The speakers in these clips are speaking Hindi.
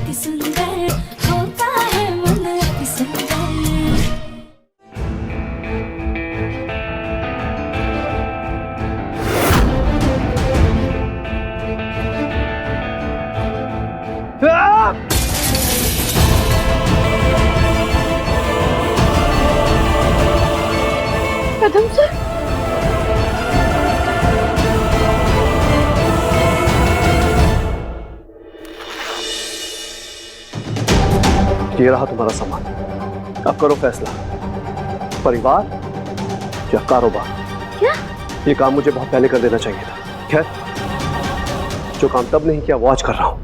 अति सुंदर होता है मन अति सुंदर। प्रथम सर, ये रहा तुम्हारा सामान, अब करो फैसला, परिवार या कारोबार। क्या? ये काम मुझे बहुत पहले कर देना चाहिए था। खैर, जो काम तब नहीं किया वो आज कर रहा हूं।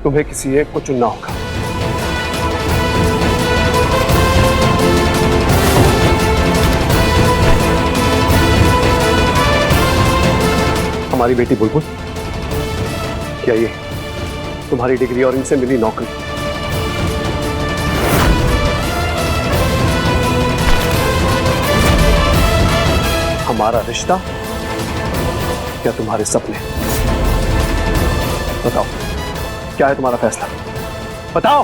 तुम्हें किसी एक को चुनना होगा। हमारी बेटी बुलबुल क्या ये तुम्हारी डिग्री और इनसे मिली नौकरी? हमारा रिश्ता क्या तुम्हारे सपने? बताओ, क्या है तुम्हारा फैसला? बताओ।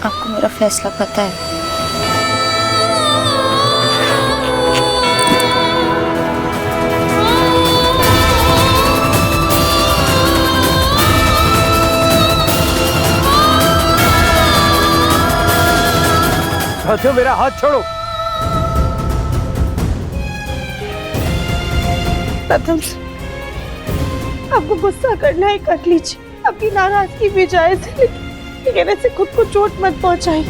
आपको मेरा फैसला पता है। साथियों, मेरा हाथ छोड़ो। प्रथम सर, आपको गुस्सा करना है कर लीजिए, आपकी नाराजगी भी जायज है, लेकिन ऐसे खुद को चोट मत पहुंचाई।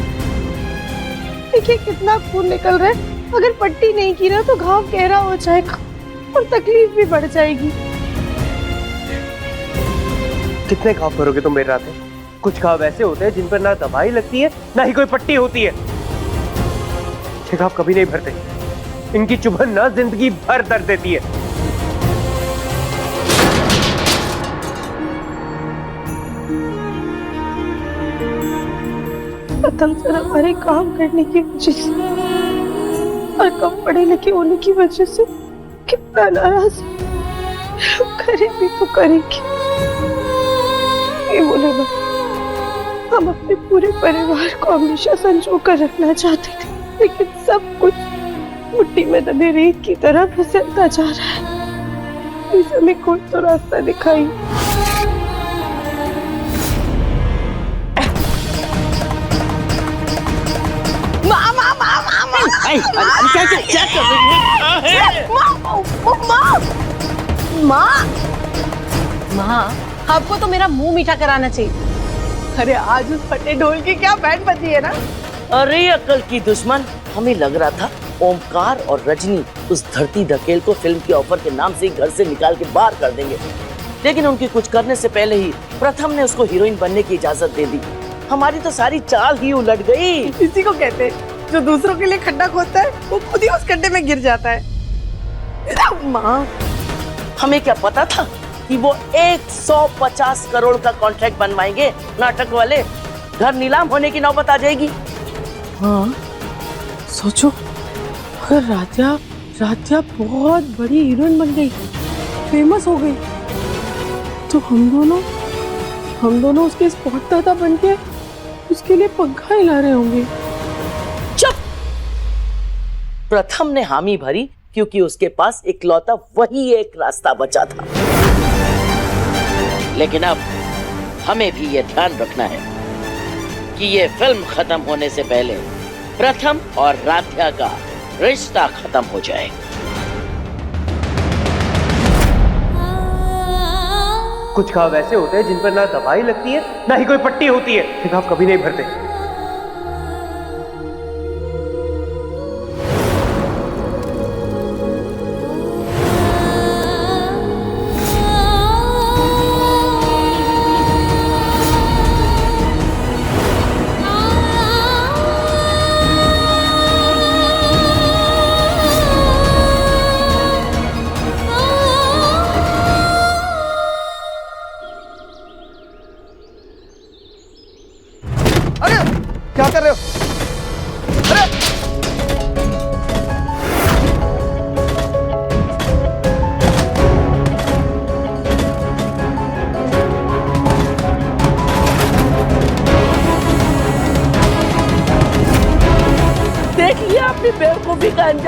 देखिए कितना खून निकल रहा है, अगर पट्टी नहीं की ना तो घाव गहरा हो जाएगा और तकलीफ भी बढ़ जाएगी। कितने घाव करोगे तुम मेरे रात में? कुछ घाव ऐसे होते हैं जिन पर ना दवाई लगती है ना ही कोई पट्टी होती है। ये घाव कभी नहीं भरते, इनकी चुभन ना जिंदगी भर दर्द देती है। प्रथम सर, हमारे काम करने की वजह से और कम पढ़े लिखे होने की वजह से कितना नाराज करे भी तो करेंगे। ये बोले ना, हम अपने पूरे परिवार को हमेशा संजो कर रखना चाहते थे, लेकिन सब कुछ मिट्टी में दबे रेत की तरह फिसलता जा रहा है। इस हमें कोई तो रास्ता दिखाई। क्या कर रही है? माँ, आपको तो मेरा मुंह मीठा कराना चाहिए। अरे आज उस फटे ढोल की क्या बैंड बजी है ना। अरे अकल की दुश्मन, हमें लग रहा था ओमकार और रजनी उस धरती धकेल को फिल्म की ऑफर के नाम से ही घर से निकाल के बाहर कर देंगे, लेकिन उनकी कुछ करने से पहले ही प्रथम ने उसको हीरोइन बनने की इजाजत दे दी। हमारी तो सारी चाल ही उलट गई। इसी को कहते हैं जो दूसरों के लिए खड्डा खोदता है वो खुद ही उस खड्डे में गिर जाता है। माँ, हमें क्या पता था कि वो 150 करोड़ का कॉन्ट्रैक्ट बनवाएंगे नाटक वाले। घर नीलाम होने की नौबत आ जाएगी। हाँ, सोचो अगर राध्या बहुत बड़ी हीरोइन बन गई, फेमस हो गई, तो हम दोनों उसके स्पॉट दादा बन के उसके लिए पंखा हिला रहे होंगे। चुप! प्रथम ने हामी भरी क्योंकि उसके पास इकलौता वही एक रास्ता बचा था। लेकिन अब हमें भी ये ध्यान रखना है कि ये फिल्म खत्म होने से पहले प्रथम और राध्या का रिश्ता खत्म हो जाए। कुछ घाव ऐसे होते हैं जिन पर ना दवाई लगती है ना ही कोई पट्टी होती है। ये घाव कभी नहीं भरते।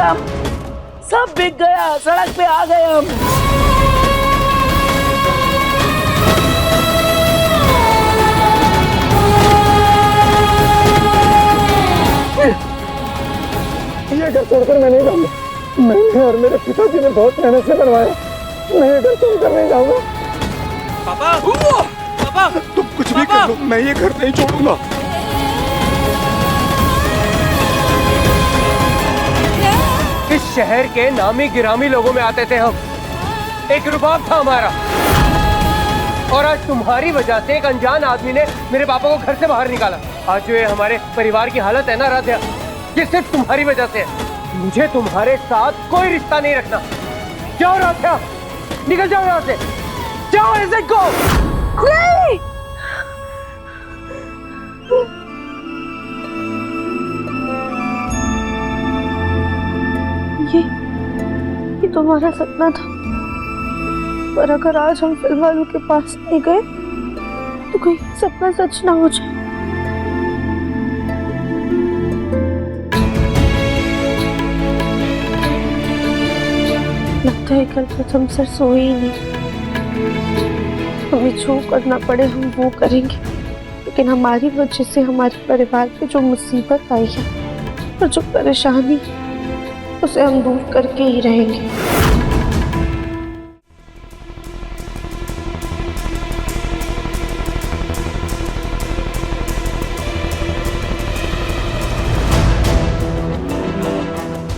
हम, सब बिक गया, सड़क पे आ गए हम। ये घर छोड़कर मैं नहीं जाऊंगा। मैंने और मेरे पिताजी ने बहुत मेहनत से बनवाया। मैं ये घर छोड़कर नहीं जाऊंगा। पापा, पापा, तुम कुछ भी कर लो, मैं ये घर नहीं छोड़ूंगा। इस शहर के नामी गिरामी लोगों में आते थे हम, एक रुबाब था हमारा, और आज तुम्हारी वजह से एक अनजान आदमी ने मेरे पापा को घर से बाहर निकाला। आज जो ये हमारे परिवार की हालत है ना राध्या, ये सिर्फ तुम्हारी वजह से है। मुझे तुम्हारे साथ कोई रिश्ता नहीं रखना। जाओ राध्या, निकल जाओ यहाँ से, जाओ ऐसे को। नहीं, ये तुम्हारा सपना था, पर अगर आज हम फिल्म वालों के पास नहीं गए तो कहीं सपना सच ना हो जाए। लगता है कल प्रथम सर सोए ही नहीं। हमें जो करना पड़े हम वो करेंगे, लेकिन हमारी वजह से हमारे परिवार पे जो मुसीबत आई है और जो परेशानी, उसे हम दूर करके ही रहेंगे।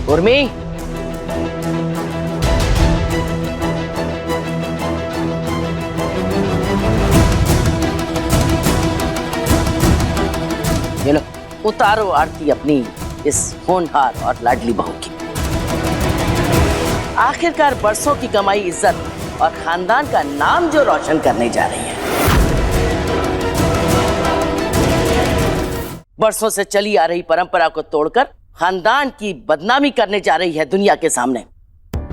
उर्मी, ये लो, उतारो आरती अपनी इस होनहार और लाडली बहू की। आखिरकार बरसों की कमाई, इज्जत और खानदान का नाम जो रोशन करने जा रही है। बरसों से चली आ रही परंपरा को तोड़कर खानदान की बदनामी करने जा रही है दुनिया के सामने।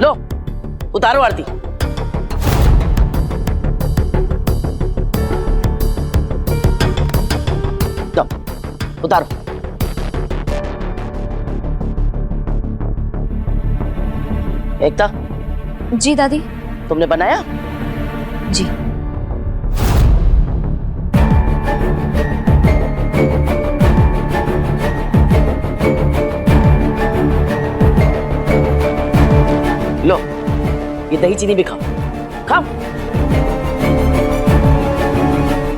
लो, उतारो आरती। लो, उतारो। एकता। जी दादी। तुमने बनाया? जी। लो, ये दही चीनी भी खाओ, खाओ,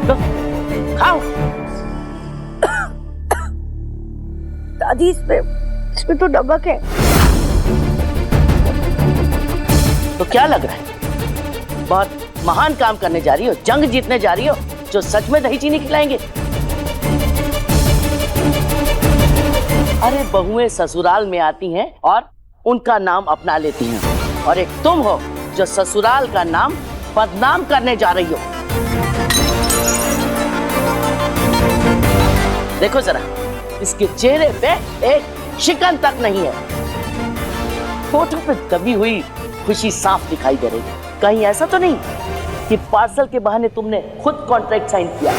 लो, खाओ। दादी, इसमें तो नमक है। तो क्या लग रहा है, बहुत महान काम करने जा रही हो, जंग जीतने जा रही हो, जो सच में दही चीनी खिलाएंगे? अरे बहुएं ससुराल में आती हैं और उनका नाम अपना लेती हैं, और एक तुम हो जो ससुराल का नाम बदनाम करने जा रही हो। देखो जरा, इसके चेहरे पे एक शिकन तक नहीं है, होठों पे दबी हुई खुशी साफ दिखाई दे रही है। कहीं ऐसा तो नहीं कि पार्सल के बहाने तुमने खुद कॉन्ट्रैक्ट साइन किया?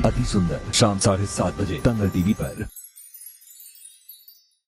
अति सुंदर शाम 7:30 बजे दंगल टीवी पर।